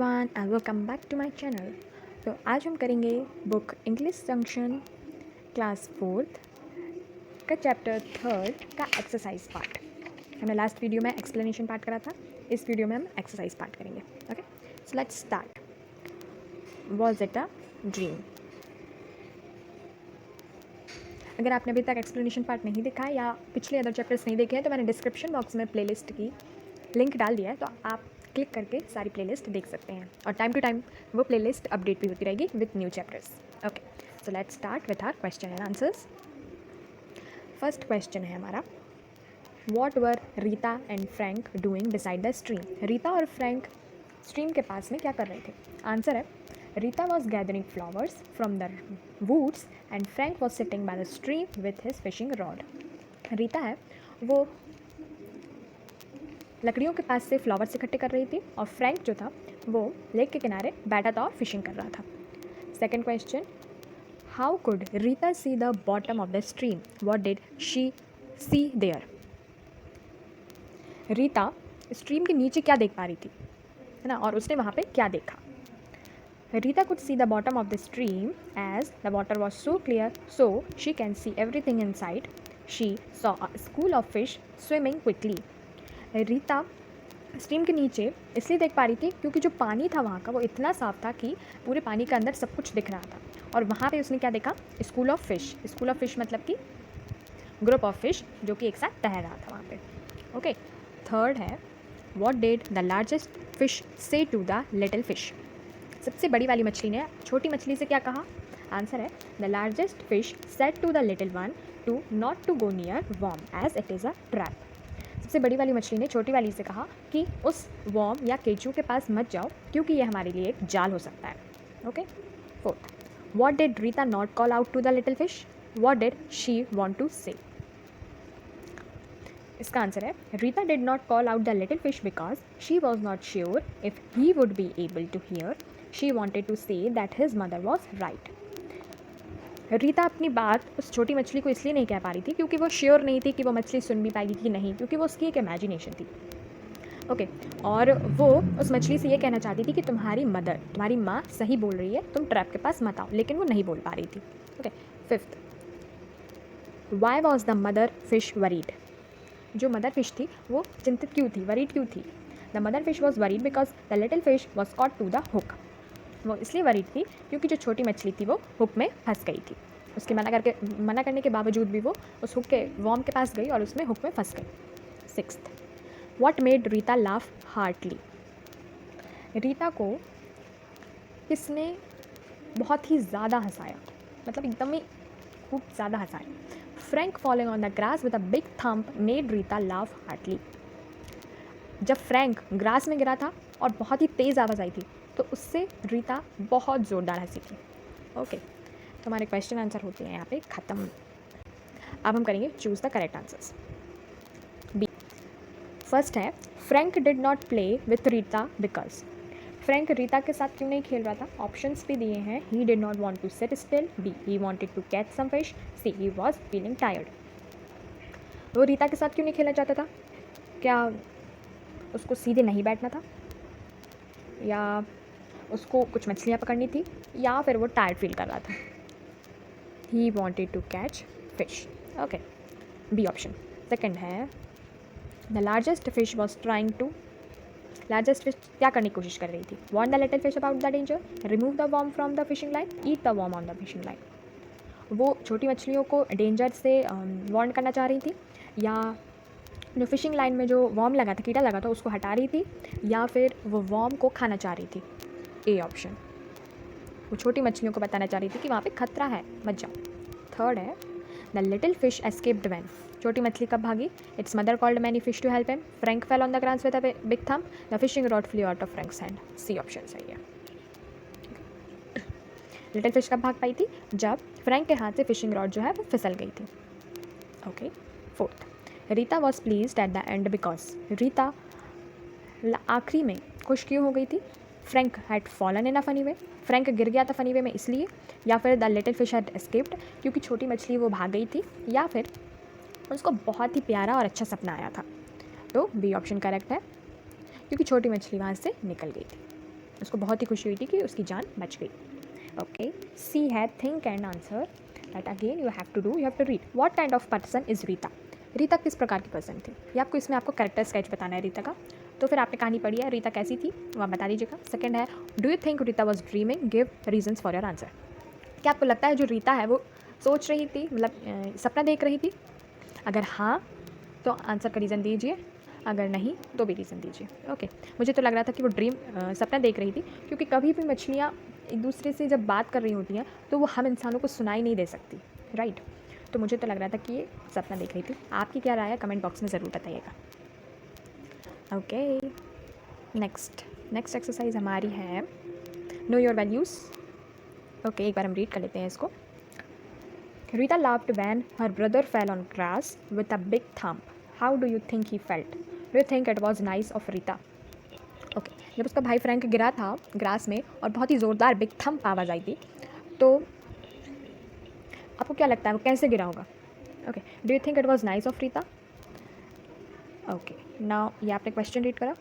Everyone and welcome back to my channel. तो आज हम करेंगे book English junction class 4th का चैप्टर 3 का एक्सरसाइज पार्ट। हमने लास्ट वीडियो में एक्सप्लेनेशन पार्ट करा था, इस वीडियो में हम एक्सरसाइज पार्ट करेंगे। Okay, so let's start. Was it a dream? अगर आपने अभी तक एक्सप्लेनेशन पार्ट नहीं देखा है या पिछले अदर चैप्टर्स नहीं देखे हैं तो मैंने डिस्क्रिप्शन बॉक्स में प्लेलिस्ट की लिंक डाल दिया है, तो आप क्लिक करके सारी प्लेलिस्ट देख सकते हैं और टाइम टू टाइम वो प्लेलिस्ट अपडेट भी होती रहेगी with new chapters. Okay, so let's start with our question and answers. First question है हमारा, what were Rita and Frank doing beside the stream? Rita और फ्रैंक स्ट्रीम के पास में क्या कर रहे थे? आंसर है, Rita was gathering flowers from the woods and Frank was sitting by the stream with his fishing rod. Rita है वो लकड़ियों के पास से फ्लावर्स इकट्ठे कर रही थी और फ्रैंक जो था वो लेक के किनारे बैठा था और फिशिंग कर रहा था। Second question, how could Rita see the bottom of the stream? What did she see there? Rita stream के नीचे क्या देख पा रही थी, है ना, और उसने वहाँ पे क्या देखा? Rita could see the bottom of the stream as the water was so clear so she can see everything inside. She saw a school of fish swimming quickly. Rita stream के नीचे इसलिए देख पा रही थी क्योंकि जो पानी था वहाँ का वो इतना साफ था कि पूरे पानी के अंदर सब कुछ दिख रहा था, और वहाँ पे उसने क्या देखा? School of fish. School of fish मतलब कि ग्रुप ऑफ फिश जो कि एक साथ तैर रहा था वहाँ पे। ओके, थर्ड है, what did the largest fish से टू द लिटिल फिश? सबसे बड़ी वाली मछली ने छोटी मछली से क्या कहा? आंसर है, the largest fish said to the little one to not to go near worm as it is a trap. सबसे बड़ी वाली मछली ने छोटी वाली से कहा कि उस वॉर्म या केचू के पास मत जाओ क्योंकि ये हमारे लिए एक जाल हो सकता है। Okay, fourth, what did Rita not call out to the little fish? What did she want to say? इसका आंसर है, Rita did not call out the little fish because she was not sure if he would be able to hear. She wanted to say that his mother was right. Rita अपनी बात उस छोटी मछली को इसलिए नहीं कह पा रही थी क्योंकि वो श्योर नहीं थी कि वो मछली सुन भी पाएगी कि नहीं, क्योंकि वो उसकी एक इमेजिनेशन थी। ओके, और वो उस मछली से ये कहना चाहती थी कि तुम्हारी मदर, तुम्हारी माँ सही बोल रही है, तुम ट्रैप के पास मत आओ, लेकिन वो नहीं बोल पा रही थी। Okay, fifth, why was the mother fish worried? जो मदर फिश थी वो चिंतित क्यों थी, वरीड क्यों थी? The mother fish was worried because the little fish was caught to the hook. वो इसलिए वरीड थी क्योंकि जो छोटी मछली थी वो हुक में फंस गई थी। उसके मना करने के बावजूद भी वो उस हुक के वॉर्म के पास गई और उसमें हुक में फंस गई. Sixth, what made Rita laugh heartily? Rita को किसने बहुत ही ज़्यादा हंसाया, मतलब एकदम ही खूब ज़्यादा हंसाया? Frank falling on the grass with a big thump made Rita laugh heartily. जब फ्रैंक ग्रास में गिरा था और बहुत ही तेज़ आवाज़ आई थी तो उससे रीता बहुत ज़ोरदार हंसी थी. ओके, तो हमारे क्वेश्चन आंसर होते हैं यहाँ पे ख़त्म. अब हम करेंगे choose the correct answers. B, first है, Frank did not play with Rita because. Frank Rita के साथ क्यों नहीं खेल रहा था? ऑप्शंस भी दिए हैं, he did not want to sit still, B he wanted to catch some fish, C he was feeling tired. वो रीता के साथ क्यों नहीं खेलना चाहता था? क्या उसको सीधे नहीं बैठना था, या उसको कुछ मछलियाँ पकड़नी थी, या फिर वो टायर्ड फील कर रहा था? He wanted to catch fish. Okay, B option. Second है, the largest fish was trying to. Largest fish क्या करने की कोशिश कर रही थी? Warn the little fish about the danger, remove the worm from the fishing line, eat the worm on the fishing line. वो छोटी मछलियों को डेंजर से वार्न करना चाह रही थी, या जो फिशिंग लाइन में जो वॉर्म लगा था, कीड़ा लगा था, उसको हटा रही थी, या फिर वो वॉर्म को खाना चाह रही थी? A option. वो छोटी मछलियों को बताना चाह रही थी कि वहाँ पे खतरा है, मत जाओ. थर्ड है, the little fish escaped when. छोटी मछली कब भागी? Its mother called many fish to help him, Frank fell on the grass with a big thump, the fishing rod flew out of Frank's hand. C option सही है. Little fish कब भाग पाई थी? जब फ्रैंक के हाथ से फिशिंग रॉड जो है वो फिसल गई थी. Okay, fourth, Rita was pleased at the end because. Rita आखिरी में खुश क्यों हो गई थी? Frank had fallen in a funny way. Frank गिर गया था फनी वे में इसलिए, या फिर the little fish had escaped क्योंकि छोटी मछली वो भाग गई थी, या फिर उसको बहुत ही प्यारा और अच्छा सपना आया था. तो बी ऑप्शन करेक्ट है, क्योंकि छोटी मछली वहाँ से निकल गई थी. उसको बहुत ही खुशी हुई थी कि उसकी जान बच गई. Okay, C है think and answer. That again you have to do. You have to read. What kind of person is Rita? Rita किस प्रकार की पर्सन थी? ये आपको इसमें आपको कैरेक्टर स्केच बताना है रीता का. तो फिर आपने कहानी पढ़ी है, रीता कैसी थी वो आप बता दीजिएगा. सेकंड है do you think Rita was dreaming? Give reasons for your answer. क्या आपको लगता है जो रीता है वो सोच रही थी, मतलब सपना देख रही थी? अगर हाँ तो आंसर का रीज़न दीजिए, अगर नहीं तो भी रीज़न दीजिए. ओके, मुझे तो लग रहा था कि वो सपना देख रही थी, क्योंकि कभी भी मछलियाँ एक दूसरे से जब बात कर रही होती हैं तो वो हम इंसानों को सुनाई नहीं दे सकती, राइट. तो मुझे तो लग रहा था कि ये सपना देख रही थी. आपकी क्या राय है कमेंट बॉक्स में ज़रूर बताइएगा. ओके, नेक्स्ट एक्सरसाइज हमारी है नो योर वैल्यूज़. ओके, एक बार हम रीड कर लेते हैं इसको. Rita laughed when her brother fell on grass with a big thump. How do you think he felt? Do you think it was nice of Rita? Okay, जब उसका भाई Frank गिरा था ग्रास में और बहुत ही ज़ोरदार बिग थंप आवाज़ आई थी, तो आपको क्या लगता है वो कैसे गिरा होगा? Okay, do you think it was nice of Rita? Okay, now ये आपने क्वेश्चन रीड करा.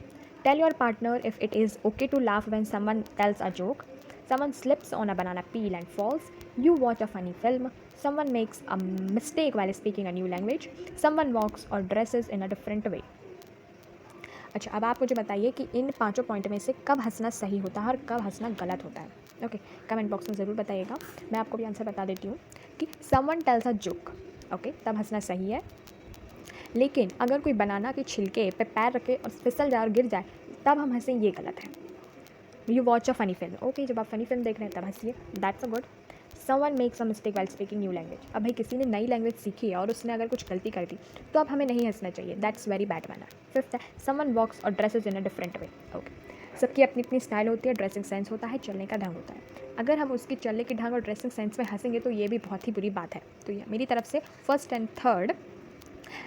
Tell your partner if it is okay to laugh when someone tells a joke. Someone slips on a banana peel and falls. You watch a funny film. Someone makes a mistake while speaking a new language. Someone walks or dresses in a different way. अच्छा, अब आप मुझे बताइए कि इन 5 point में से कब हंसना सही होता है और कब हंसना गलत होता है. ओके, कमेंट बॉक्स में ज़रूर बताइएगा. मैं आपको भी आंसर बता देती हूँ कि someone tells a joke, okay, तब हंसना सही है. लेकिन अगर कोई बनाना के छिलके पे पैर रखे और फिसल जाए और गिर जाए तब हम हंसें, ये गलत है. You watch a funny film. Okay, जब आप फ़नी फिल्म देख रहे हैं तब हंसिए, that's a good. Someone makes a mistake while speaking new language. अब भाई किसी ने नई लैंग्वेज सीखी है और उसने अगर कुछ गलती कर दी तो अब हमें नहीं हंसना चाहिए, that's very bad manner. Fifth है समवन वॉक्स और dresses in a different way. Okay, सबकी अपनी अपनी स्टाइल होती है, ड्रेसिंग सेंस होता है, चलने का ढंग होता है. अगर हम उसकी चलने की ढंग और ड्रेसिंग सेंस में हंसेंगे तो ये भी बहुत ही बुरी बात है. तो ये मेरी तरफ से फर्स्ट एंड थर्ड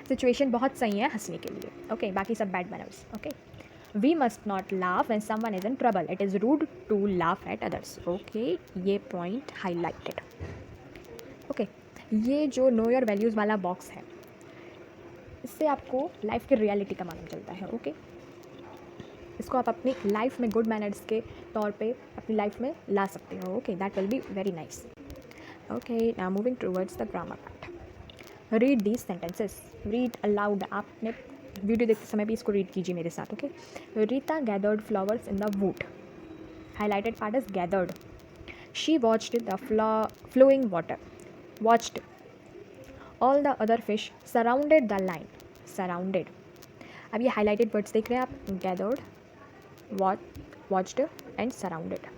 सिचुएशन बहुत सही है हंसने के लिए. ओके, बाकी सब bad manners. Okay, We must not laugh when someone is in trouble. It is rude to laugh at others. Okay, ये point highlighted. Okay, ये जो know your values वाला बॉक्स है, इससे आपको लाइफ की रियलिटी का मालूम चलता है. ओके, इसको आप अपनी लाइफ में गुड मैनर्स के तौर पे अपनी लाइफ में ला सकते हो. Okay, that will be very nice. Okay, now moving towards the grammar part. Read these sentences. Read aloud. आपने वीडियो देखते समय भी इसको रीड कीजिए मेरे साथ. Okay, Rita gathered flowers in the wood. Highlighted part is gathered. She watched the flowing water. Watched. All the other fish surrounded the line. Surrounded. अब ये हाईलाइटेड वर्ड्स देख रहे हैं आप, गैदर्ड, वॉच्ड एंड सराउंडेड.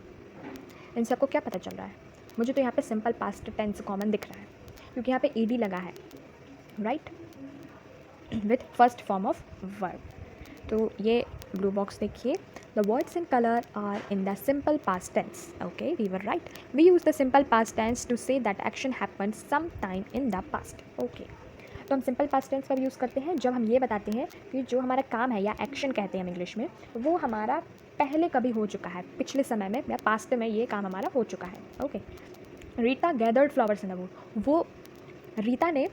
इन सबको क्या पता चल रहा है? मुझे तो यहाँ पे सिंपल पास्ट टेंस कॉमन दिख रहा है क्योंकि यहाँ पे ईडी लगा है, right, with first form of verb. तो ये blue box देखिए. The words in color are in the simple past tense. Okay, we were right. We use the simple past tense to say that action happened sometime in the past. Okay, तो हम simple past tense कब use करते हैं? जब हम ये बताते हैं कि जो हमारा काम है या एक्शन कहते हैं हम इंग्लिश में, वो हमारा पहले कभी हो चुका है, पिछले समय में या पास्ट में ये काम हमारा हो चुका है. Okay, Rita gathered flowers in the wood. वो रीता ने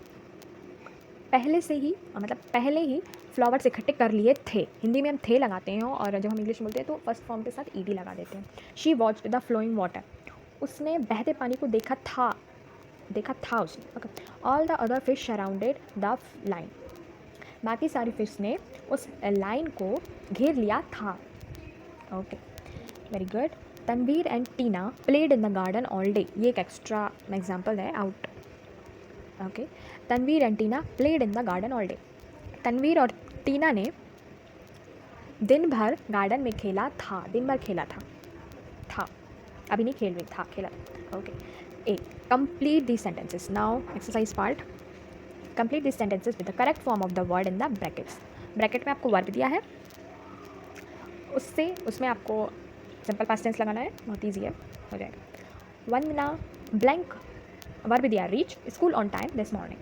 पहले से ही, मतलब पहले ही फ्लावर्स इकट्ठे कर लिए थे. हिंदी में हम थे लगाते हैं और जब हम इंग्लिश में बोलते हैं तो फर्स्ट फॉर्म के साथ ईडी लगा देते हैं. She watched the flowing water. उसने बहते पानी को देखा था उसने. Okay, all the other fish surrounded the line. बाकी सारी फिश ने उस लाइन को घेर लिया था. Okay, very good. Tanveer and Tina played in the garden all day. ये एक एक्स्ट्रा एग्जाम्पल है out. Okay, Tanveer and Tina played in the garden all day. Tanveer और टीना ने दिन भर गार्डन में खेला था. दिन भर खेला था, अभी नहीं खेल रही था, खेला. Okay, A complete this sentences. Now exercise part. Complete this sentences with the correct form of the word in the brackets. Bracket में आपको वर्ब दिया है, उसमें आपको सिंपल पास्ट टेंस लगाना है. बहुत ईजी है, हो जाएगा. वंदना ब्लैंक वर्ब दिया reach school on time this morning.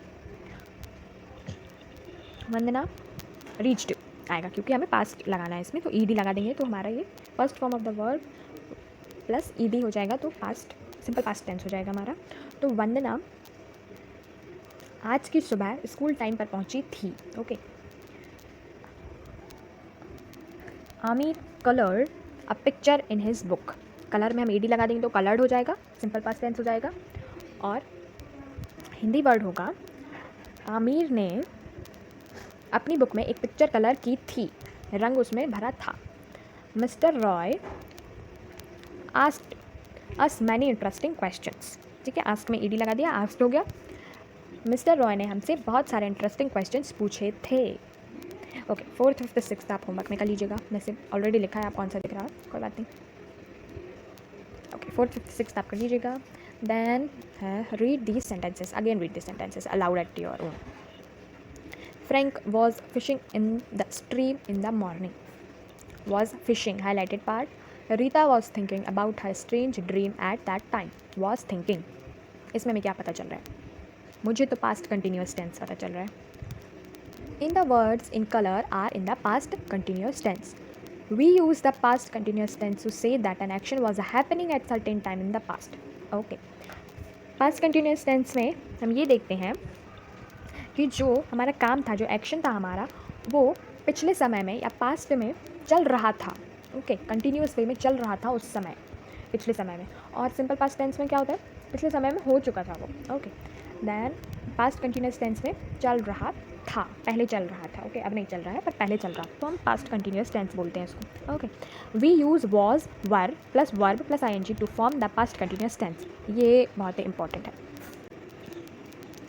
Vandana reached आएगा क्योंकि हमें पास्ट लगाना है इसमें, तो ईडी लगा देंगे तो हमारा ये first form of the verb plus ED हो जाएगा, तो पास्ट सिंपल पास्ट टेंस हो जाएगा हमारा. तो वंदना आज की सुबह स्कूल टाइम पर पहुंची थी. Okay, Aamir coloured a picture in his book. Colour में हम ed लगा देंगे तो कलर्ड हो जाएगा, सिंपल पास्ट टेंस हो जाएगा। और हिंदी वर्ड होगा आमिर ने अपनी बुक में एक पिक्चर कलर की थी, रंग उसमें भरा था। Mister Roy asked us many interesting questions. ठीक है, आस्क में ed लगा दिया, आस्क्ड हो गया। मिस्टर रॉय ने हमसे बहुत सारे इंटरेस्टिंग क्वेश्चंस पूछे थे। ओके, 4th, 5th, 6th आप होमवर्क में कर लीजिएगा, वैसे ऑलरेडी लिखा है, आप कौन सा दिख रहा है, कोई बात नहीं। ओके, 4th, 5th, 6th आप कर लीजिएगा। Then read these sentences, again read these sentences aloud at your own. Frank was fishing in the stream in the morning. Was fishing, highlighted part. Rita was thinking about her strange dream at that time. Was thinking. इसमें हमें क्या पता चल रहा है? मुझे तो past continuous tense पता चल रहा है। In the words in color are in the past continuous tense. We use the past continuous tense to say that an action was happening at certain time in the past. Okay. Past continuous tense में हम ये देखते हैं कि जो हमारा काम था, जो एक्शन था हमारा, वो पिछले समय में या पास्ट में चल रहा था। ओके, कंटिन्यूस वे में चल रहा था उस समय, पिछले समय में। और सिंपल पास्ट टेंस में क्या होता है? पिछले समय में हो चुका था वो। Okay, then past continuous tense में चल रहा था, पहले चल रहा था। ओके, अब नहीं चल रहा है, पर पहले चल रहा, तो हम पास्ट कंटिन्यूस टेंस बोलते हैं इसको। Okay, we use was, were plus verb plus ing to form the past continuous tense. ये बहुत ही इंपॉर्टेंट है।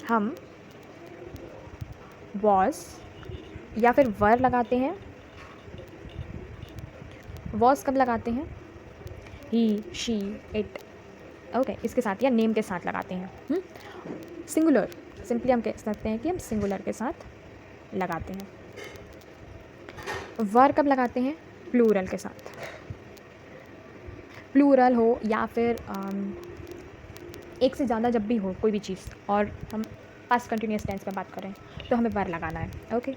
हम वॉज या फिर वर लगाते हैं। वॉज कब लगाते हैं? ही, शी, इट। ओके, इसके साथ या नेम के साथ लगाते हैं। सिंगुलर, सिंपली हम कह सकते हैं कि हम सिंगुलर के साथ लगाते हैं। वर कब लगाते हैं? प्लूरल के साथ। प्लूरल हो या फिर एक से ज़्यादा जब भी हो कोई भी चीज़, और हम पास्ट कंटिन्यूस टेंस में बात करें तो हमें वर लगाना है। ओके,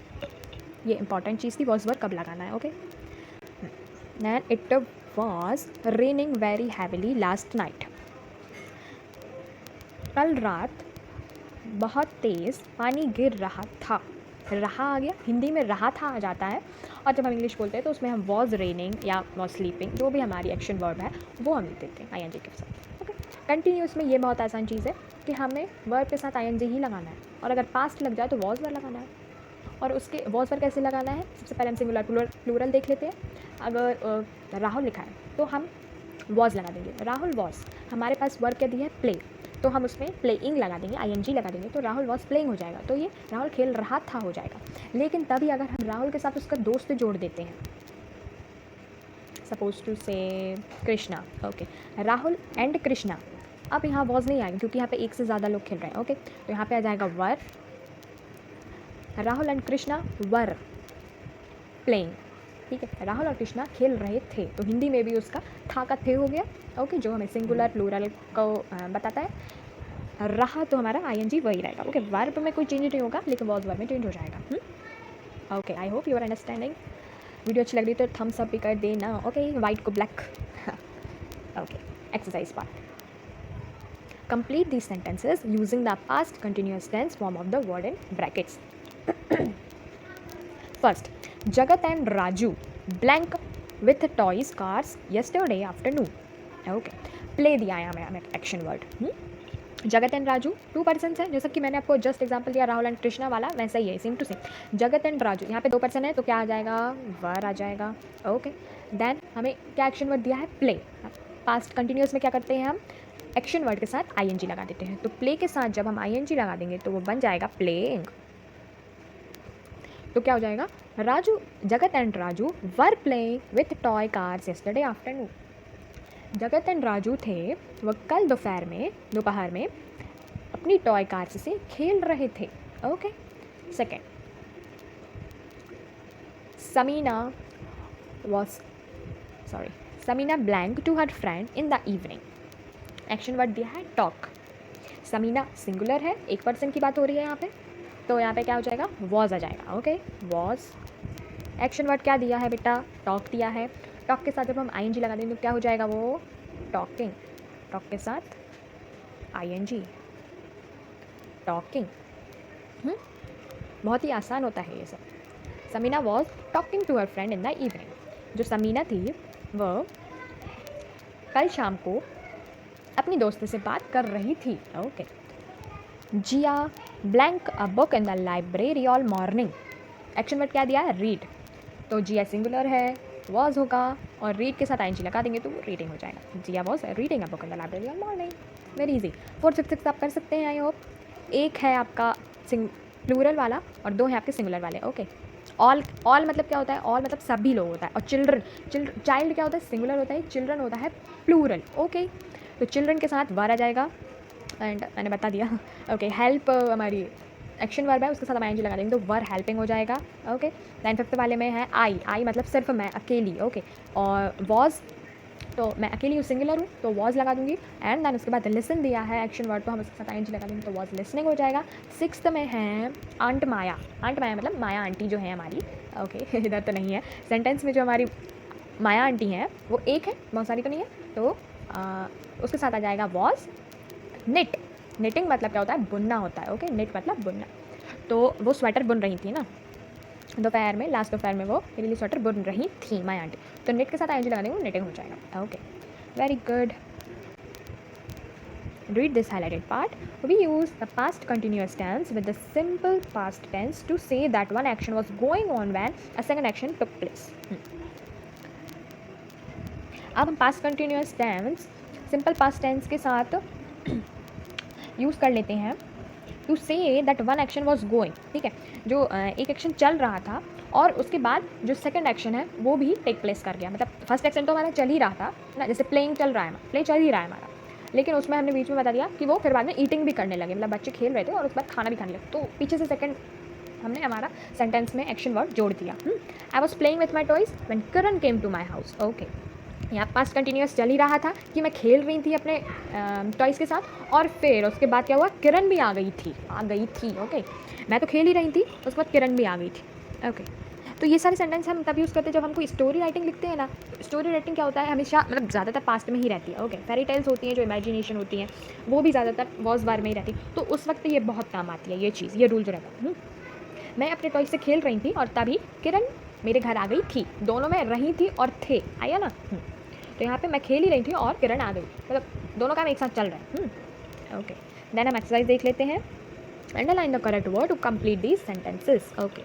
ये इंपॉर्टेंट चीज़ थी, वॉज वर कब लगाना है। Okay, then it was raining very heavily last night. कल रात बहुत तेज़ पानी गिर रहा था। रहा आ गया, हिंदी में रहा था आ जाता है, और जब हम इंग्लिश बोलते हैं तो उसमें हम वॉज रेनिंग या वॉज स्लीपिंग, जो भी हमारी एक्शन वर्ब है वो हम लिख देते हैं ing के साथ। ओके, कंटिन्यूस में ये बहुत आसान चीज़ है कि हमें वर्ब के साथ ing ही लगाना है, और अगर पास्ट लग जाए तो वॉज वर लगाना है। और उसके वॉज वर कैसे लगाना है? सबसे पहले हम सिंगुलर प्लूरल देख लेते हैं। अगर राहुल लिखा है तो हम वॉज लगा देंगे। राहुल वॉज, हमारे पास वर्ब क्या दिया है? प्ले, तो हम उसमें प्लेइंग लगा देंगे, ing लगा देंगे, तो राहुल वॉज प्लेइंग हो जाएगा। तो ये राहुल खेल रहा था हो जाएगा। लेकिन तभी अगर हम राहुल के साथ उसका दोस्त जोड़ देते हैं, सपोज टू से कृष्णा। ओके, राहुल एंड कृष्णा, अब यहाँ वॉज नहीं आएगा क्योंकि यहाँ पे एक से ज़्यादा लोग खेल रहे हैं। ओके, तो यहाँ पे आ जाएगा were. Rahul and Krishna were playing. ठीक है, राहुल और कृष्णा खेल रहे थे, तो हिंदी में भी उसका था का थे हो गया। ओके, जो हमें सिंगुलर प्लूरल को बताता है। रहा तो हमारा ing वही रहेगा। ओके, वर्ब में कोई चेंज नहीं होगा, लेकिन वॉज वर्ब में चेंज हो जाएगा। Okay, I hope you are understanding. Video अच्छी लग रही तो थम्स अप भी कर देना। ओके, वाइट को black. Okay, exercise part. Complete these sentences using the past continuous tense form of the word in brackets. First, Jagat and Raju blank with toys cars yesterday afternoon. Okay, play दिया है हमें action word. जगत and Raju 2 persons हैं, जैसा कि मैंने आपको just example दिया राहुल एंड कृष्णा वाला, वैसा ही है, सेम टू सेम। जगत एंड राजू, यहाँ पे 2 पर्सन है तो क्या आ जाएगा? वर आ जाएगा। ओके, देन हमें क्या एक्शन वर्ड दिया है? प्ले। पास्ट कंटिन्यूस में क्या करते हैं हम? एक्शन वर्ड के साथ ing लगा देते हैं, तो प्ले के साथ जब हम ing लगा देंगे तो वो बन जाएगा प्लेइंग। तो क्या हो जाएगा? राजू, जगत and Raju were playing with toy cars yesterday afternoon. जगत एंड राजू थे, वह कल दोपहर में अपनी टॉय कार्स से खेल रहे थे। Okay, second, Samina blank to her friend in the evening. Action word दिया है टॉक। समीना सिंगुलर है, एक पर्सन की बात हो रही है यहाँ पे, तो यहाँ पे क्या हो जाएगा? वॉज आ जाएगा। Okay, was. एक्शन वर्ड क्या दिया है बेटा? टॉक दिया है। टॉक के साथ जब हम ing लगा देंगे तो क्या हो जाएगा? वो टॉकिंग। टॉक के साथ ing, टॉकिंग। बहुत ही आसान होता है ये सब। Samina was talking to her friend in the evening. जो समीना थी वह कल शाम को अपनी दोस्त से बात कर रही थी। Okay. Jiya blank a book in the library all morning. Action word क्या दिया है? रीड। तो जिया सिंगुलर है, वॉज होगा और रीड के साथ आईएनजी लगा देंगे तो रीडिंग हो जाएगा। Jiya was reading a book in the library all morning. Very easy. 4th 5th 6th आप कर सकते हैं आई होप। एक है आपका प्लूरल वाला और 2 है आपके सिंगुलर वाले। ओके। ऑल मतलब क्या होता है? ऑल मतलब सभी लोग होता है। और चिल्ड्रन चाइल्ड क्या होता है? सिंगुलर होता है। चिल्ड्रन होता है प्लूरल। ओके। तो चिल्ड्रन के साथ वर आ जाएगा एंड मैंने बता दिया। ओके। हेल्प हमारी एक्शन वर्ब है, उसके साथ हम आईएनजी लगा देंगे तो वर हेल्पिंग हो जाएगा। ओके। 9th 5th वाले में है आई मतलब सिर्फ मैं अकेली। ओके। और वॉज तो मैं अकेली हूँ, सिंगुलर हूँ तो वॉज लगा दूंगी। एंड देन उसके बाद लिसन दिया है एक्शन वर्ड तो हम उसके साथ आईएनजी लगा देंगे तो वॉज लिसनिंग हो जाएगा। 6th में है आंट माया। आंट माया मतलब माया आंटी जो है हमारी। ओके। इधर तो नहीं है सेंटेंस में जो हमारी माया आंटी हैं वो एक है, बहुत सारी तो नहीं है। तो उसके साथ आ जाएगा वॉज निट। निटिंग मतलब क्या होता है? बुनना होता है। ओके। निट मतलब बुनना। तो वो स्वेटर बुन रही थी ना दोपहर में, लास्ट दोपहर में वो मेरे लिए स्वेटर बुन रही थी माय आंटी। तो निट के साथ आईएनजी लगा देंगे, निटिंग हो जाएगा। Okay. Very good. Read this highlighted part. We use the past continuous tense with the simple past tense to say that one action was going on when a second action took place. अब हम past continuous tense simple past tense के साथ use कर लेते हैं to say that one action was going. ठीक है। जो एक एक्शन चल रहा था और उसके बाद जो सेकंड एक्शन है वो भी टेक प्लेस कर गया। मतलब फर्स्ट एक्शन तो हमारा चल ही रहा था ना, जैसे प्लेइंग चल रहा है, प्ले चल ही रहा है हमारा, लेकिन उसमें हमने बीच में बता दिया कि वो फिर बाद में ईटिंग भी करने लगे, मतलब बच्चे खेल रहे थे और उसके बाद खाना भी खाने लगे। तो पीछे से सेकंड हमने हमारा सेंटेंस में एक्शन वर्ड जोड़ दिया। I was playing with my toys when Karan came to my house. Okay. यहाँ पास्ट कंटिन्यूस चल ही रहा था कि मैं खेल रही थी अपने टॉयज़ के साथ और फिर उसके बाद क्या हुआ? किरण भी आ गई थी। ओके। मैं तो खेल ही रही थी, उसके बाद किरण भी आ गई थी। ओके। तो ये सारे सेंटेंस हम तब यूज़ करते हैं जब हम कोई स्टोरी राइटिंग लिखते हैं ना। स्टोरी राइटिंग क्या होता है? हमेशा मतलब ज़्यादातर पास्ट में ही रहती है। ओके। फेरी टेल्स होती हैं जो इमेजिनेशन होती हैं वो भी ज़्यादातर वॉज बार में ही रहती है। तो उस वक्त ये बहुत काम आती है ये चीज़, ये रूल जो रहता है। मैं अपने टॉयज से खेल रही थी और तभी किरण मेरे घर आ गई थी। दोनों में रही थी और थे, आया ना। तो यहाँ पे मैं खेल ही रही थी और किरण आ गई, मतलब दोनों काम एक साथ चल रहा है। ओके। देन हम एक्सरसाइज देख लेते हैं। Underline the correct word to complete these sentences. Okay.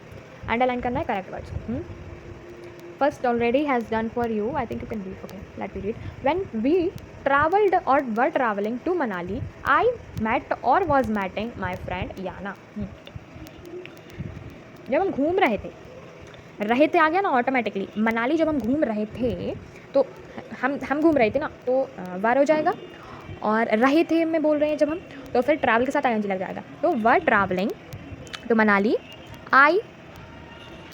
Underline करना है correct words. First already has done for you, I think you can read. Okay, let me read. When we travelled or were travelling to Manali I met or was meeting my friend Yana. जब हम घूम रहे थे आ गया ना automatically. Manali जब हम घूम रहे थे तो हम घूम रहे थे ना तो वर हो जाएगा। और रहे थे में बोल रहे हैं जब हम, तो फिर ट्रैवल के साथ आईएनजी लग जाएगा। तो were travelling to Manali I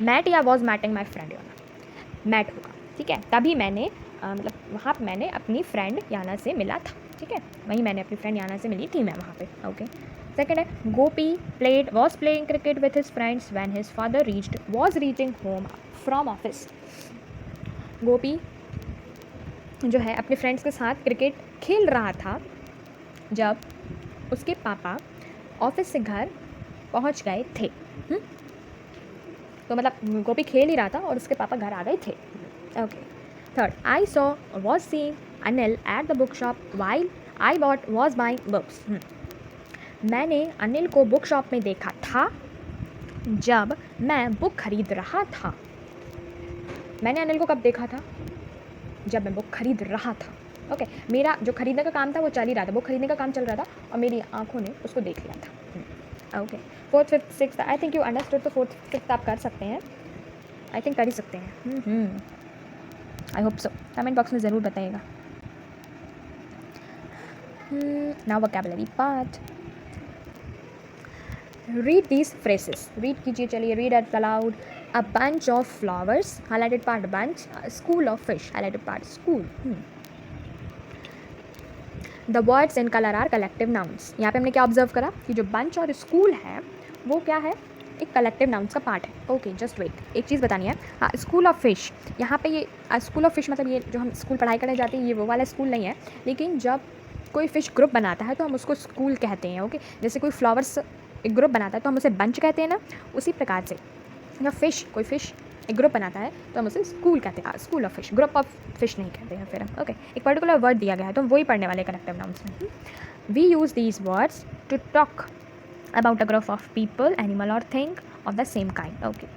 met या was meeting my friend Yana. Met होगा। ठीक है। तभी मैंने मतलब वहाँ पर मैंने अपनी फ्रेंड याना से मिला था। ठीक है। वहीं मैंने अपनी फ्रेंड याना से मिली थी मैं वहाँ पे। ओके। सेकेंड है Gopi was playing cricket with his friends when his father was reaching home from office. Gopi जो है अपने फ्रेंड्स के साथ क्रिकेट खेल रहा था जब उसके पापा ऑफिस से घर पहुंच गए थे। तो मतलब गोपी खेल ही रहा था और उसके पापा घर आ गए थे। Okay. Third, I saw was seeing Anil at the book shop while I was buying books. मैंने अनिल को बुक शॉप में देखा था जब मैं बुक खरीद रहा था। मैंने अनिल को कब देखा था? जब मैं बुक खरीद रहा था। ओके। मेरा जो खरीदने का काम था वो चल ही रहा था, बुक खरीदने का काम चल रहा था और मेरी आंखों ने उसको देख लिया था। Okay. 4th 5th 6th I think you understood. तो 4th 5th आप कर सकते हैं, आई थिंक कर ही सकते हैं। I hope so. Comment box में ज़रूर बताइएगा। Now vocabulary part. Read these phrases. Read कीजिए, चलिए। Read at aloud. A bunch of flowers, highlighted part bunch. A school of fish, highlighted part school. The words in color are collective nouns. यहाँ पे हमने क्या observe करा कि जो bunch और school है वो क्या है? एक कलेक्टिव नाउन्स का पार्ट है। ओके, जस्ट वेट, एक चीज़ बतानी है। हाँ, स्कूल ऑफ फिश, यहाँ पे ये स्कूल ऑफ फिश मतलब ये जो हम स्कूल पढ़ाई करने जाते हैं ये वो वाला स्कूल नहीं है, लेकिन जब कोई फ़िश ग्रुप बनाता है तो हम उसको स्कूल कहते हैं। ओके। जैसे कोई फ्लावर्स एक ग्रुप बनाता है तो हम उसे बंच कहते हैं ना, उसी प्रकार से या फिश, कोई फिश एक ग्रुप बनाता है तो हम उसे स्कूल कहते हैं, school of fish, group of fish नहीं कहते हैं फिर हम। ओके, एक पर्टिकुलर वर्ड दिया गया है तो हम वही पढ़ने वाले कलेक्टिव नाउन्स में। We use these words to talk about a group of people, animal or thing of the same kind. Okay,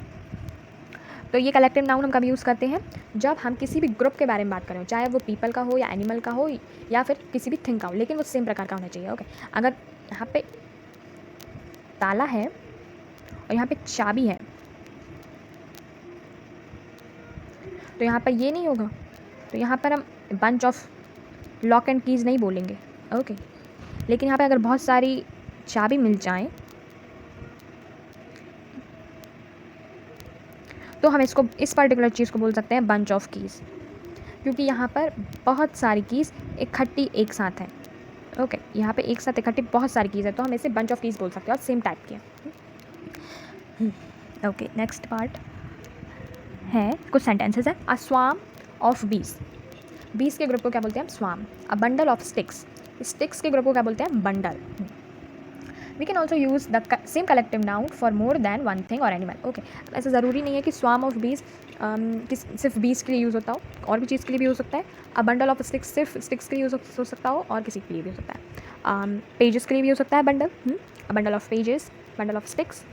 तो ये कलेक्टिव नाउन हम कब यूज़ करते हैं? जब हम किसी भी ग्रुप के बारे में बात करें, चाहे वो पीपल का हो या एनिमल का हो या फिर किसी भी थिंग का हो, लेकिन वो सेम प्रकार का होना चाहिए। ओके, अगर यहाँ पे ताला है और यहाँ पे चाबी है तो यहाँ पर ये नहीं होगा, तो यहाँ पर हम bunch of lock and keys नहीं बोलेंगे। ओके, लेकिन यहाँ पे अगर बहुत सारी चाबी मिल जाएं तो हम इसको, इस पर्टिकुलर चीज़ को बोल सकते हैं बंच ऑफ कीज़, क्योंकि यहाँ पर बहुत सारी कीज़ इकट्ठी एक साथ हैं। ओके, यहाँ पे एक साथ इकट्ठी बहुत सारी कीज़ है तो हम इसे बंच ऑफ कीज़ बोल सकते हैं और सेम टाइप की है। ओके, नेक्स्ट पार्ट है, कुछ सेंटेंसेस हैं। अ स्वार्म ऑफ बीज, बीज के ग्रुप को क्या बोलते हैं? Swarm. A bundle of sticks, sticks के ग्रुप को क्या बोलते हैं? Bundle. We can also use the same collective noun for more than one thing और एनिमल। ओके, ऐसा ज़रूरी नहीं है कि स्वार्म ऑफ बीज सिर्फ बीज के लिए यूज़ होता हो, और भी चीज़ के लिए भी हो सकता है। अ बंडल ऑफ स्टिक्स सिर्फ स्टिक्स के लिए हो सकता हो और किसी के लिए भी हो सकता है। पेजेस के लिए भी हो सकता है bundle, a bundle of pages, bundle of sticks.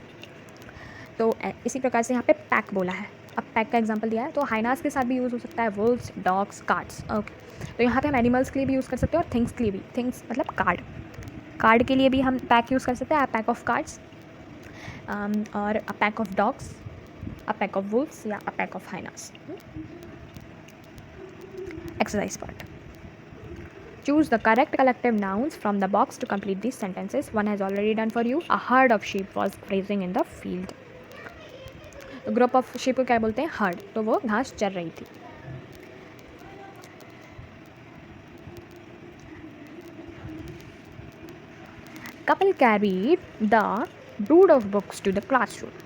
तो इसी प्रकार से यहाँ पे पैक बोला है, अब पैक का एग्जांपल दिया है, तो हाइनास के साथ भी यूज़ हो सकता है, वुल्व्स, डॉग्स, कार्ड्स। ओके, तो यहाँ पे हम एनिमल्स के लिए भी यूज़ कर सकते हैं और थिंग्स के लिए भी, थिंग्स मतलब कार्ड, कार्ड के लिए भी हम पैक यूज़ कर सकते हैं, अ पैक ऑफ कार्ड्स, और a pack of dogs, a pack of wolves या a pack of hyenas. Exercise part, choose the correct collective nouns from the box to complete these sentences. One has already done for you. A herd of sheep was grazing in the field. Group of sheep को क्या बोलते हैं? Heard, तो वो घास चर रही थी। Couple carried the brood of books to the classroom.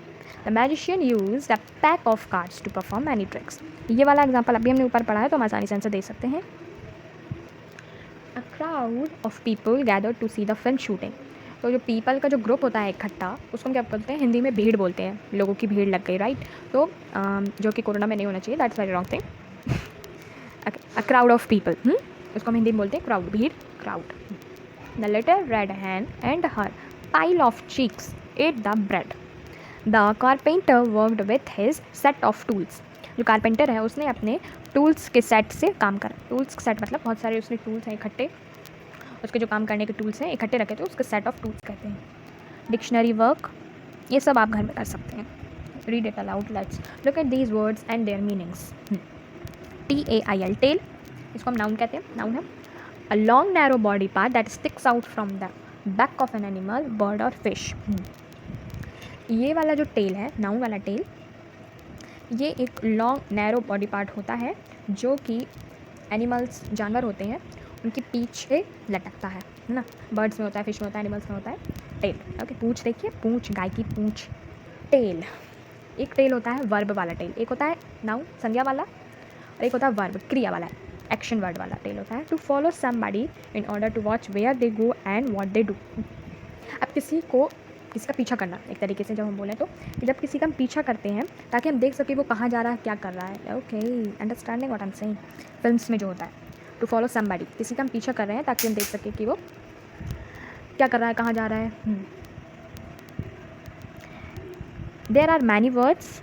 The magician used a pack of cards to perform many tricks. ये वाला एग्जाम्पल अभी हमने ऊपर पढ़ा है तो हम आसानी से आंसर दे सकते हैं। A crowd of people gathered to see the film shooting. तो जो पीपल का जो ग्रुप होता है इकट्ठा, उसको हम क्या बोलते हैं? हिंदी में भीड़ बोलते हैं, लोगों की भीड़ लग गई, राइट? तो जो कि कोरोना में नहीं होना चाहिए, that's very wrong thing. A crowd of people, उसको हम हिंदी में बोलते हैं क्राउड, भीड़, crowd. The little red Hahn and her pile of cheeks at the bread. The carpenter worked with his set of tools. जो कारपेंटर है उसने अपने टूल्स के सेट से काम करा। टूल्स सेट मतलब बहुत सारे उसने टूल्स हैं इकट्ठे, उसके जो काम करने के टूल्स हैं इकट्ठे रखे थे, उसके सेट ऑफ टूल्स कहते हैं। डिक्शनरी वर्क, ये सब आप घर में कर सकते हैं। Read it aloud, let's look at these words and their meanings. TAIL, tail, इसको हम नाउन कहते हैं, नाउन है। A long narrow body part that sticks out from the back of an animal, bird और फिश। ये वाला जो tell है, नाउन वाला टेल, ये एक लॉन्ग नैरो बॉडी पार्ट होता है जो कि एनिमल्स, जानवर होते हैं, उनकी पीछे लटकता है ना। बर्ड्स में होता है, फिश में होता है, एनिमल्स में होता है टेल। ओके, पूंछ देखिए, पूंछ, गाय की पूंछ, टेल। एक टेल होता है वर्ब वाला टेल, एक होता है नाउन, संज्ञा वाला, और एक होता है वर्ब, क्रिया वाला, एक्शन वर्ड वाला टेल होता है। To follow somebody in order to watch where they go and what they do. अब किसी का पीछा करना, एक तरीके से जब हम बोलें तो, जब किसी का हम पीछा करते हैं ताकि हम देख सकें वो कहाँ जा रहा है, क्या कर रहा है। Okay, understanding what I am saying. Films में जो होता है, टू फॉलो समबडी, किसी का हम पीछा कर रहे हैं ताकि हम देख सकें कि वो क्या कर रहा है, कहाँ जा रहा है। There are many words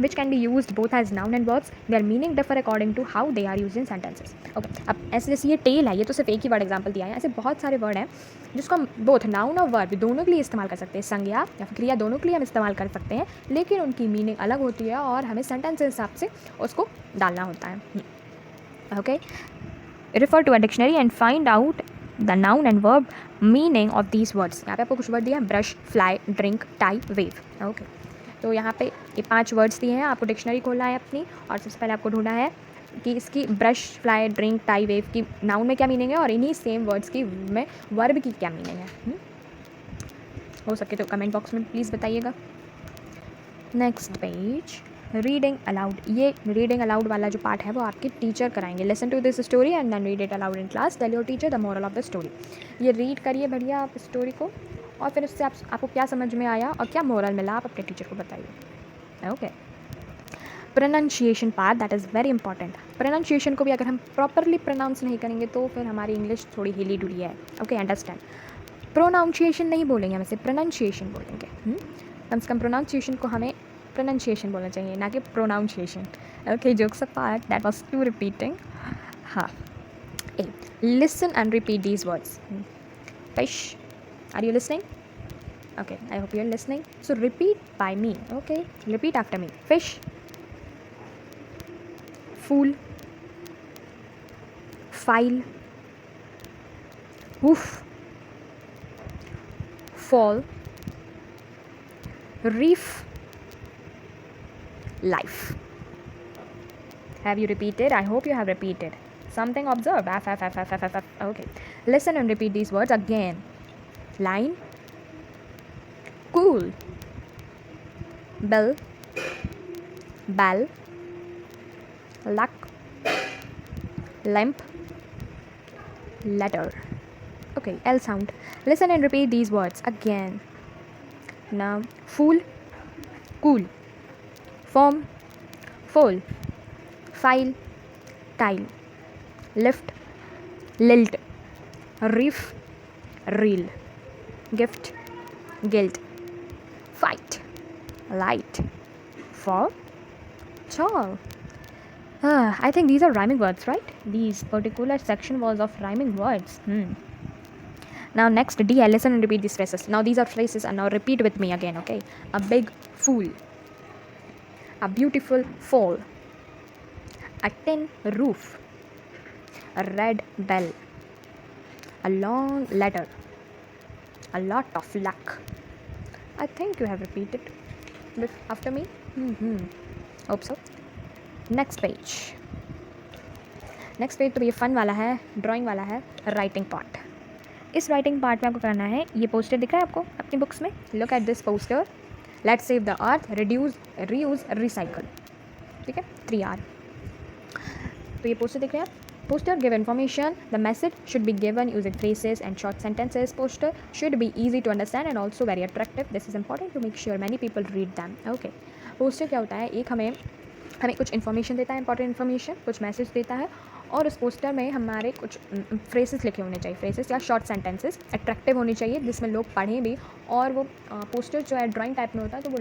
which can be used both as noun and verbs. Their meaning differ according to how they are used in sentences. Okay, अब ऐसे जैसे ये टेल है, ये तो सिर्फ एक ही वर्ड एग्जांपल दिया है, ऐसे बहुत सारे वर्ड हैं जिसको हम बोथ नाउन और वर्ब दोनों के लिए इस्तेमाल कर सकते हैं, संज्ञा या फिर क्रिया दोनों के लिए हम इस्तेमाल कर सकते हैं, लेकिन उनकी मीनिंग अलग होती है और हमें सेंटेंस के हिसाब से उसको डालना होता है। Okay, refer to a dictionary and find out the noun and verb meaning of these words. यहाँ पे आपको कुछ वर्ड दिया है, brush, fly, drink, tie, wave. Okay, तो यहाँ पे ये 5 वर्ड्स दिए हैं, आपको डिक्शनरी खोलना है अपनी, और सबसे पहले आपको ढूंढना है कि इसकी brush, fly, drink, tie, wave की नाउन में क्या मीनिंग है और इन्हीं सेम वर्ड्स की में वर्ब की क्या मीनिंग है। हो सके तो कमेंट बॉक्स में प्लीज़ बताइएगा। Next page, reading aloud. ये रीडिंग अलाउड वाला जो पार्ट है वो आपके टीचर कराएंगे। Listen to this story and then read it aloud in class, tell your teacher the moral of the story. ये रीड करिए बढ़िया आप स्टोरी को, और फिर उससे आपको क्या समझ में आया और क्या मोरल मिला आप अपने टीचर को बताइए। Okay, pronunciation part that is very important. Pronunciation को भी अगर हम प्रॉपरली प्रोनाउंस नहीं करेंगे तो फिर हमारी इंग्लिश थोड़ी हिली डुली है. Okay, understand. प्रोनाउंसिएशन नहीं बोलेंगे हम इसे, प्रोनाउंसिएशन बोलेंगे. कम से कम प्रोनाउंसिएशन को हमें प्रोनाउंसिएशन बोलना चाहिए, ना कि pronunciation. Okay, jokes apart, that was too repeating. हाँ. A. Listen and repeat these words. Fish. Are you listening? Okay, I hope you're listening. So repeat by me. Okay, repeat after me. Fish. Fool. File. Hoof. Fall. Reef. Life. Have you repeated? I hope you have repeated. Something observed. Okay. Listen and repeat these words again. Line. Cool. Bell. Bell. Luck. Limp. Letter. Okay, L sound. Listen and repeat these words again. Now, fool. Cool. Form. Fold. File. Tile. Lift. Lilt. Reef. Reel. Gift. Guilt. Fight. Light. Fall. Tall. I think these are rhyming words, right? These particular section was of rhyming words. Now next, D. Listen and repeat these phrases. Now these are phrases and now repeat with me again, okay? A big fool. A beautiful fall. A tin roof. A red bell. A long letter. A lot of luck. I think you have repeated after me. Hope so. Next page. Next page तो ये fun वाला है, drawing वाला है, writing part. इस writing part में आपको करना है, ये पोस्टर दिख रहा है आपको अपनी बुक्स में. Look at this poster. Let's save the earth, reduce, reuse, recycle. ठीक है, 3R. तो ये पोस्टर दिख रहे हैं. Poster give information. The message should be given using phrases and short sentences. Poster should be easy to understand and also very attractive. This is important to make sure many people read them. Okay. Poster क्या होता है? एक हमें कुछ information देता है, important information, कुछ message देता है और उस पोस्टर में हमारे कुछ फ्रेसेस लिखे होने चाहिए, फ्रेसेस या शॉर्ट सेंटेंसेस अट्रैक्टिव होनी चाहिए जिसमें लोग पढ़ें भी. और वो पोस्टर जो है ड्राइंग टाइप में होता है तो वो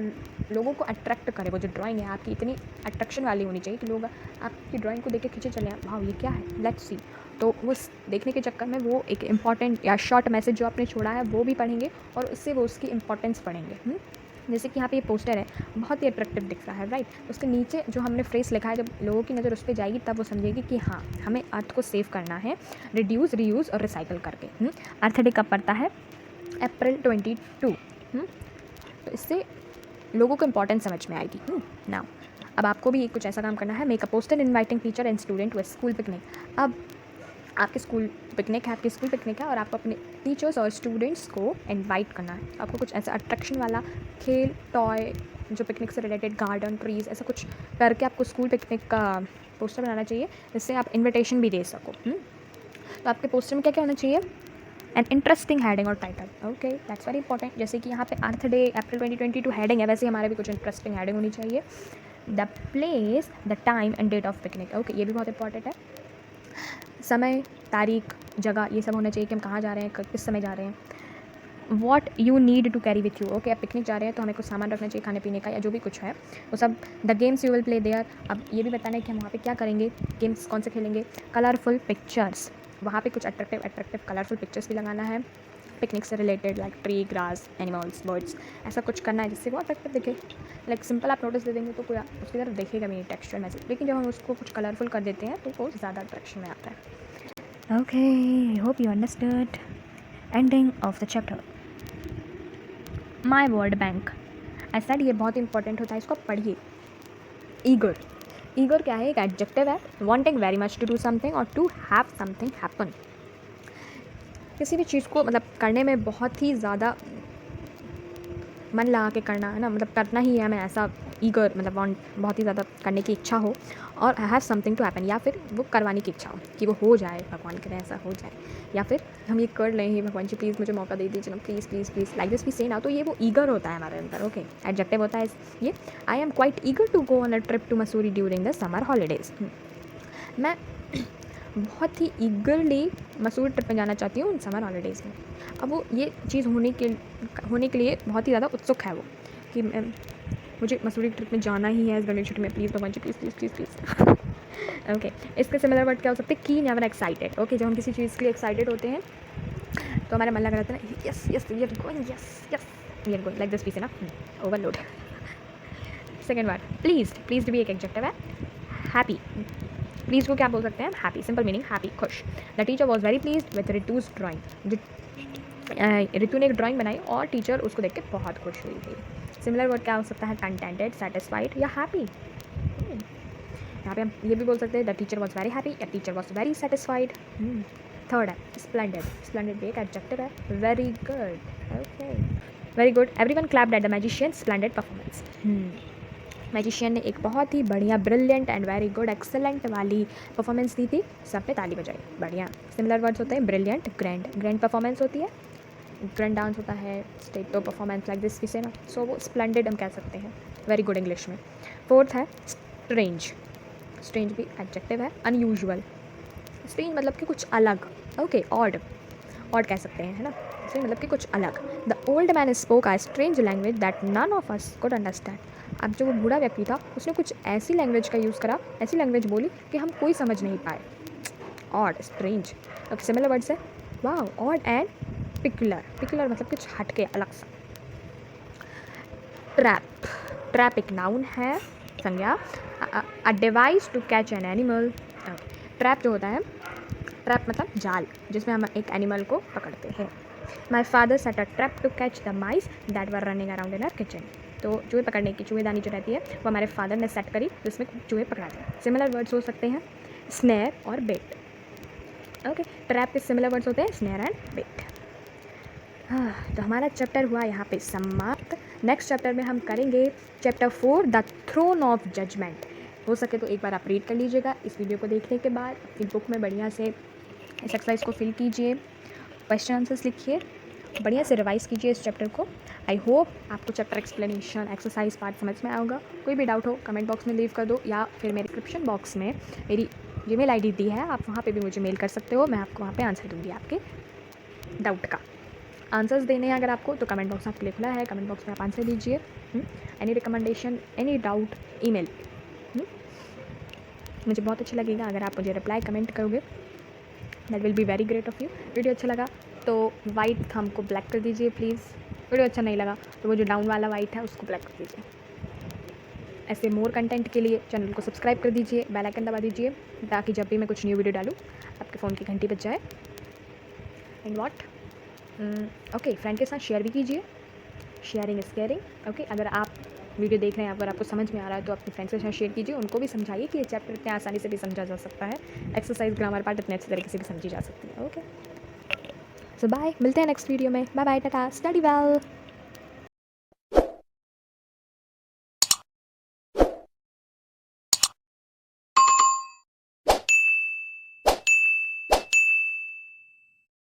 लोगों को अट्रैक्ट करे. वो जो ड्राइंग है आपकी इतनी अट्रैक्शन वाली होनी चाहिए कि लोग आपकी ड्राइंग को देख के खींचे चले, वाह ये क्या है, लेट्स सी. तो वो देखने के चक्कर में वो एक इंपॉर्टेंट या शॉर्ट मैसेज जो आपने छोड़ा है वो भी पढ़ेंगे और उससे वो उसकी इंपॉर्टेंस पढ़ेंगे. जैसे कि यहाँ पे ये पोस्टर है, बहुत ही अट्रैक्टिव दिख रहा है, राइट. उसके नीचे जो हमने फ्रेस लिखा है, जब लोगों की नज़र उस पर जाएगी तब वो समझेगी कि हाँ हमें अर्थ को सेव करना है, रिड्यूस, रीयूज़ और रिसाइकल करके. अर्थ डे कब पड़ता है? अप्रैल 22. तो इससे लोगों को इंपॉर्टेंस समझ में आएगी. नाउ अब आपको भी कुछ ऐसा काम करना है. Make a poster inviting teacher and student to a school picnic. अब आपके स्कूल पिकनिक है और आपको अपने टीचर्स और स्टूडेंट्स को इनवाइट करना है. आपको कुछ ऐसा अट्रैक्शन वाला खेल, टॉय जो पिकनिक से रिलेटेड, गार्डन, ट्रीज़, ऐसा कुछ करके आपको स्कूल पिकनिक का पोस्टर बनाना चाहिए जिससे आप इनविटेशन भी दे सको. तो आपके पोस्टर में क्या क्या होना चाहिए? एन इंटरेस्टिंग हेडिंग और title. Okay, that's very important. जैसे कि यहाँ पे अर्थ डे अप्रैल 2022 हेडिंग है, वैसे हमारे भी कुछ इंटरेस्टिंग हेडिंग होनी चाहिए. The place, the time and date of picnic. Okay, ये भी बहुत इंपॉर्टेंट है. समय, तारीख, जगह, ये सब होना चाहिए कि हम कहाँ जा रहे हैं, किस समय जा रहे हैं. What you need to carry with you. Okay, आप पिकनिक जा रहे हैं तो हमें कुछ सामान रखना चाहिए खाने पीने का या जो भी कुछ है वो सब. The games you will play there. अब ये भी बताना है कि हम वहाँ पे क्या करेंगे, गेम्स कौन से खेलेंगे. कलरफुल पिक्चर्स, वहाँ पे कुछ अट्रैक्टिव कलरफुल पिक्चर्स भी लगाना है पिकनिक से related, like tree, grass, animals, birds. ऐसा कुछ करना है जिससे वो अट्रैक्टिव दिखे. लाइक सिंपल आप नोटिस दे देंगे तो कोई उसकी तरफ देखेगा भी नहीं, टेक्सचुअल मैसेज. लेकिन जब हम उसको कुछ कलरफुल कर देते हैं तो वो ज़्यादा अट्रैक्शन में आता है. Okay, hope you understood. Ending of the chapter. My word bank. I said ये बहुत इंपॉर्टेंट होता है, इसको पढ़िए. Eager. Eager क्या है? एक एडजेक्टिव है. Wanting very much to do something or to have something happen. किसी भी चीज़ को मतलब करने में बहुत ही ज़्यादा मन लगा के करना है ना, मतलब करना ही है हमें, ऐसा ईगर मतलब वांट बहुत ही ज़्यादा करने की इच्छा हो, और I have something to happen, या फिर वो करवाने की इच्छा हो कि वो हो जाए, भगवान करे ऐसा हो जाए, या फिर हम ये कर लें, हे भगवान जी प्लीज़ मुझे मौका दे दीजिए ना, please please please, like this we say ना, तो ये वो ईगर होता है हमारे अंदर। ओके, एडजेक्टिव होता है ये, I am quite eager to go on a trip to Mussoorie during the summer holidays. मैं बहुत ही ईगरली मसूरी ट्रिप में जाना चाहती हूँ समर हॉलीडेज़ में। अब वो ये चीज़ होने के लिए बहुत ही ज़्यादा उत्सुक है वो, कि मुझे मसूरी ट्रिप में जाना ही है इस गर्मी छुट्टी में, प्लीज़ भगवान जी please please please please. Okay, इसके सिमिलर वर्ड क्या हो सकते हैं, कीन या एक्साइटेड। ओके, जब हम किसी चीज़ के लिए एक्साइटेड होते हैं तो हमारा मन लगा रहता है ना, yes yes we are going, yes yes we are going, like this we say ना, ओवरलोड। सेकेंड वर्ड प्लीज़ भी एक एडजेक्टिव है। हैप्पी, प्लीज़ को क्या बोल सकते हैं, हैप्पी, सिंपल मीनिंग हैप्पी, खुश। The teacher was very pleased with Ritu's drawing, Ritu ने एक ड्राइंग बनाई और टीचर उसको देख के बहुत खुश हुई थी। सिमिलर वर्ड क्या हो सकता है, कंटेंटेड, सेटिस्फाइड या हैप्पी। यहाँ पे हम ये भी बोल सकते हैं the teacher was very happy या teacher was very satisfied. Third है स्प्लेंडेड, स्प्लेंडेड भी एक एडजेक्टिव है। Very good, okay very good, everyone clapped at the magician splendid performance. Magician ने एक बहुत ही बढ़िया, brilliant and very good, excellent वाली परफॉर्मेंस दी थी, सब ने ताली बजाई, बढ़िया। सिमिलर वर्ड्स होते हैं ब्रिलियंट, ग्रैंड, ग्रैंड परफॉर्मेंस होती है, ग्रैंड डांस होता है, state top performance like this किसे ना, सो वो स्प्लेंडेड हम कह सकते हैं, वेरी गुड इंग्लिश में। फोर्थ है स्ट्रेंज, स्ट्रेंज भी एडजेक्टिव है, अनयूजुअल। स्ट्रेंज मतलब कि कुछ अलग, ओके, ऑड, ऑड कह सकते हैं, है ना, स्ट्रेंज मतलब कि कुछ अलग। The old man spoke a strange language that none of us could understand. अब जो वो बूढ़ा व्यक्ति था उसने कुछ ऐसी लैंग्वेज का यूज़ करा, ऐसी लैंग्वेज बोली कि हम कोई समझ नहीं पाए। Odd, strange. अब सिमिलर वर्ड्स है वाह, ऑड एंड पिकुलर, पिकुलर मतलब कुछ हटके, अलग सा। ट्रैप, ट्रैप एक नाउन है, संज्ञा, a device to catch an animal. Trap जो होता है, ट्रैप मतलब जाल जिसमें हम एक एनिमल को पकड़ते हैं। My father set a trap to catch the mice that were running around in our kitchen. तो चूहे पकड़ने की, चूहेदानी जो रहती है वो हमारे फादर ने सेट करी जिसमें चूहे पकड़ाते हैं। सिमिलर वर्ड्स हो सकते हैं स्नेयर और बेट। ओके, ट्रैप के सिमिलर वर्ड्स होते हैं स्नेयर एंड बेट। तो हमारा चैप्टर हुआ यहाँ पे समाप्त। नेक्स्ट चैप्टर में हम करेंगे chapter 4 the throne of judgement. हो सके तो एक बार आप रीड कर लीजिएगा इस वीडियो को देखने के बाद, अपनी बुक में बढ़िया से इस एक्सरसाइज को फिल कीजिए, क्वेश्चन आंसर्स लिखिए, बढ़िया से रिवाइज कीजिए इस चैप्टर को। आई होप आपको चैप्टर एक्सप्लेनेशन, एक्सरसाइज पार्ट समझ में आएगा। कोई भी डाउट हो कमेंट बॉक्स में लीव कर दो, या फिर मेरे डिस्क्रिप्शन बॉक्स में मेरी जीमेल आईडी दी है, आप वहाँ पे भी मुझे मेल कर सकते हो, मैं आपको वहाँ पे आंसर दूँगी आपके डाउट का। आंसर्स देने हैं अगर आपको तो कमेंट बॉक्स आपके लिए खुला है, कमेंट बॉक्स में आप आंसर दीजिए। Any recommendation, any doubt, email, मुझे बहुत अच्छा लगेगा अगर आप मुझे रिप्लाई कमेंट करोगे, that will be very great of you. Video अच्छा लगा तो वाइट थंब को ब्लैक कर दीजिए प्लीज़, वीडियो अच्छा नहीं लगा तो वो जो डाउन वाला वाइट है उसको ब्लैक कर दीजिए। ऐसे मोर कंटेंट के लिए चैनल को सब्सक्राइब कर दीजिए, बेल आइकन दबा दीजिए ताकि जब भी मैं कुछ न्यू वीडियो डालूँ आपके फ़ोन की घंटी बज जाए। एंड व्हाट, ओके, फ्रेंड के साथ शेयर भी कीजिए, शेयरिंग इज़ केयरिंग। ओके, अगर आप वीडियो देख रहे हैं, अगर आपको समझ में आ रहा है तो अपने फ्रेंड्स के साथ शेयर कीजिए, उनको भी समझाइए कि ये चैप्टर इतने आसानी से भी समझा जा सकता है, एक्सरसाइज, ग्रामर पार्ट इतने अच्छे तरीके से भी समझी जा सकती है। ओके, सो बाय, मिलते हैं नेक्स्ट वीडियो में, bye bye, tata, study well.